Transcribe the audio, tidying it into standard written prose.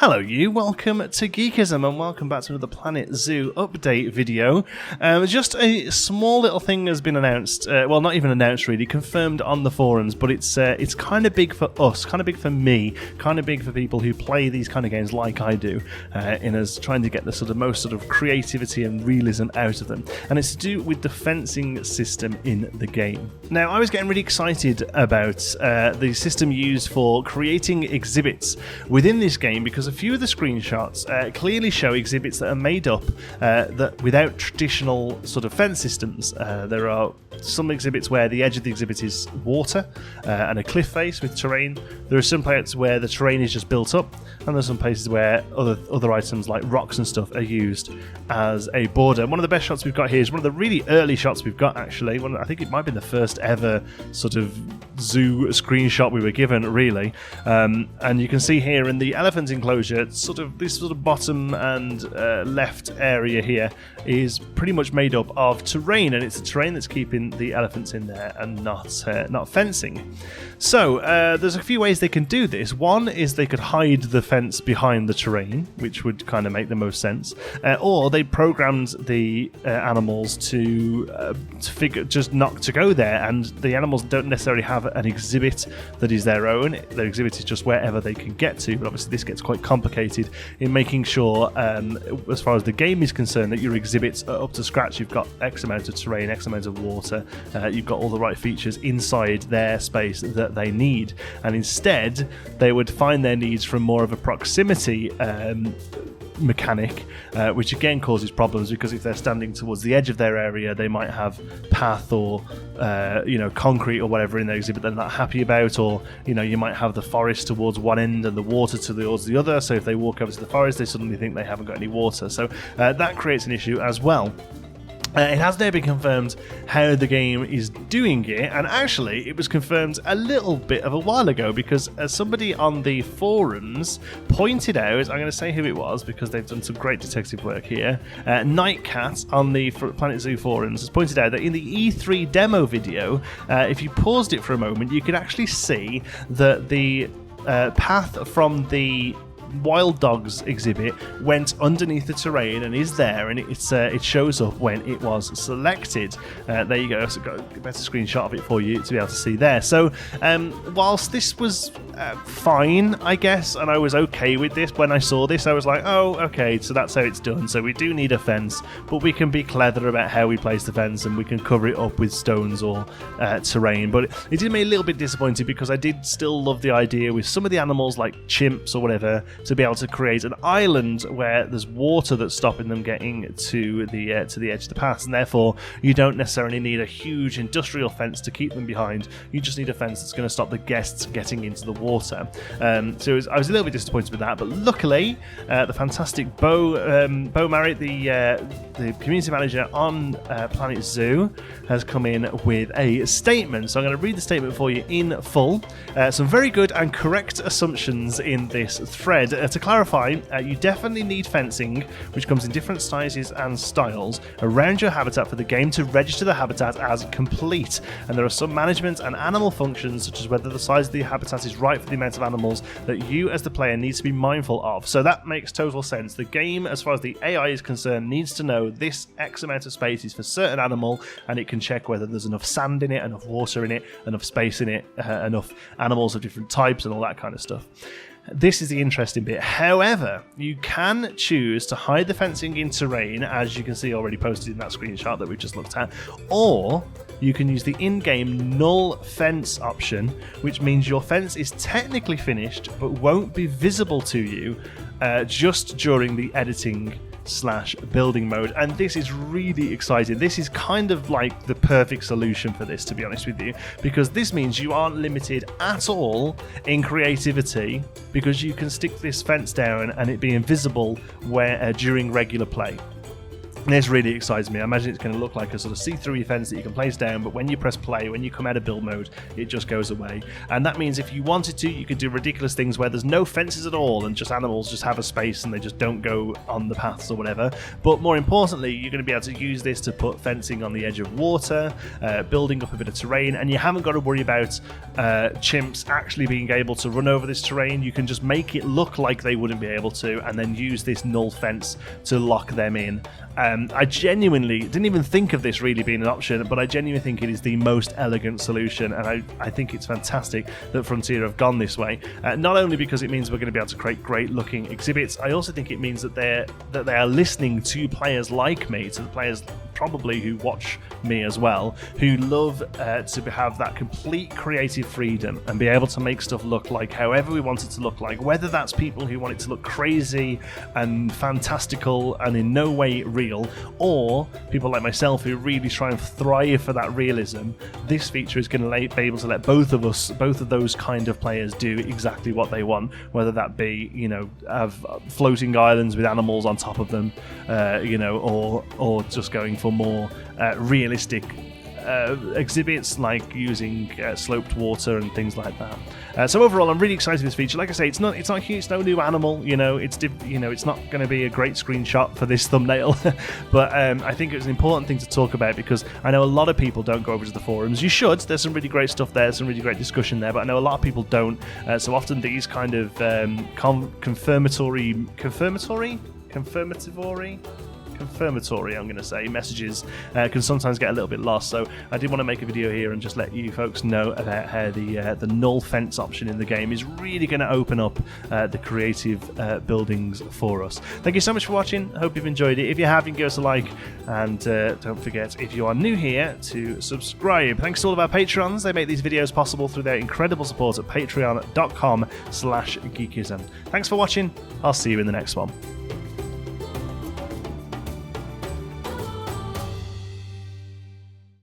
Hello you, welcome to Geekism and welcome back to another Planet Zoo update video. Just a small little thing has been announced, well not even announced really, confirmed on the forums, but it's kind of big for us, kind of big for me, kind of big for people who play these kind of games like I do, in us trying to get the most creativity and realism out of them. And it's to do with the fencing system in the game. Now I was getting really excited about the system used for creating exhibits within this game, because a few of the screenshots clearly show exhibits that are made up that without traditional sort of fence systems. There are some exhibits where the edge of the exhibit is water and a cliff face with terrain. There are some places where the terrain is just built up, and there's some places where other items like rocks and stuff are used as a border. One of the best shots we've got here is one of the really early shots we've got, actually. I think it might have been the first ever sort of zoo screenshot we were given, really. And you can see here in the elephant enclosure, this sort of bottom and left area here is pretty much made up of terrain, and it's the terrain that's keeping the elephants in there and not fencing. So there's a few ways they can do this. One is they could hide the fence behind the terrain, which would kind of make the most sense, or they programmed the animals to figure just not to go there, and the animals don't necessarily have an exhibit that is their own. Their exhibit is just wherever they can get to, but obviously this gets quite complicated in making sure, as far as the game is concerned, that your exhibits are up to scratch. You've got X amount of terrain, X amount of water, you've got all the right features inside their space that they need, and instead they would find their needs from more of a proximity mechanic, which again causes problems, because if they're standing towards the edge of their area, they might have path or concrete or whatever in their exhibit they're not happy about, or you might have the forest towards one end and the water towards the other, so if they walk over to the forest they suddenly think they haven't got any water, so that creates an issue as well. It has now been confirmed how the game is doing it, and actually it was confirmed a little bit of a while ago, because somebody on the forums pointed out, I'm going to say who it was because they've done some great detective work here, Nightcat on the Planet Zoo forums has pointed out that in the E3 demo video, if you paused it for a moment, you could actually see that the path from the Wild Dogs exhibit went underneath the terrain and is there, and it shows up when it was selected. There you go. So I've got a better screenshot of it for you to be able to see there. So whilst this was fine, I guess, and I was okay with this, when I saw this I was like, oh okay, so that's how it's done. So we do need a fence, but we can be clever about how we place the fence, and we can cover it up with stones or terrain. But it did make me a little bit disappointed, because I did still love the idea with some of the animals like chimps or whatever to be able to create an island where there's water that's stopping them getting to the edge of the path, and therefore you don't necessarily need a huge industrial fence to keep them behind. You just need a fence that's going to stop the guests getting into the water. So I was a little bit disappointed with that, but luckily the fantastic Bo Marriott, the community manager on Planet Zoo, has come in with a statement. So I'm going to read the statement for you in full. Some very good and correct assumptions in this thread. To clarify, you definitely need fencing, which comes in different sizes and styles, around your habitat for the game to register the habitat as complete. And there are some management and animal functions, such as whether the size of the habitat is right for the amount of animals, that you as the player needs to be mindful of. So that makes total sense. The game, as far as the AI is concerned, needs to know this X amount of space is for certain animal, and it can check whether there's enough sand in it, enough water in it, enough space in it, enough animals of different types and all that kind of stuff. This is the interesting bit. However, you can choose to hide the fencing in terrain, as you can see already posted in that screenshot that we just looked at, or you can use the in-game null fence option, which means your fence is technically finished but won't be visible to you just during the editing / building mode. And this is really exciting. This is kind of like the perfect solution for this, to be honest with you, because this means you aren't limited at all in creativity, because you can stick this fence down and it be invisible during regular play. This really excites me. I imagine it's going to look like a sort of see-through fence that you can place down, but when you press play, when you come out of build mode, it just goes away. And that means if you wanted to, you could do ridiculous things where there's no fences at all and just animals just have a space and they just don't go on the paths or whatever. But more importantly, you're going to be able to use this to put fencing on the edge of water, building up a bit of terrain, and you haven't got to worry about chimps actually being able to run over this terrain. You can just make it look like they wouldn't be able to, and then use this null fence to lock them in. I genuinely didn't even think of this really being an option, but I genuinely think it is the most elegant solution, and I think it's fantastic that Frontier have gone this way. Not only because it means we're going to be able to create great looking exhibits, I also think it means that they are listening to players like me, to the players probably who watch me as well, who love to have that complete creative freedom and be able to make stuff look like however we want it to look like, whether that's people who want it to look crazy and fantastical and in no way real, or people like myself who really try and thrive for that realism. This feature is going to be able to let both of those kind of players do exactly what they want, whether that be, you know, have floating islands with animals on top of them, you know, or just going for more realistic exhibits like using sloped water and things like that. So overall, I'm really excited for this feature. Like I say, it's not huge, it's no new animal. You know, it's not going to be a great screenshot for this thumbnail, but I think it's an important thing to talk about because I know a lot of people don't go over to the forums. You should. There's some really great stuff there, some really great discussion there, but I know a lot of people don't. So often these kind of confirmatory, I'm going to say, messages can sometimes get a little bit lost. So I did want to make a video here and just let you folks know about how the null fence option in the game is really going to open up the creative buildings for us. Thank you so much for watching. Hope you've enjoyed it. If you have, you can give us a like, and don't forget, if you are new here, to subscribe. Thanks to all of our patrons. They make these videos possible through their incredible support at patreon.com/geekism. Thanks for watching. I'll see you in the next one.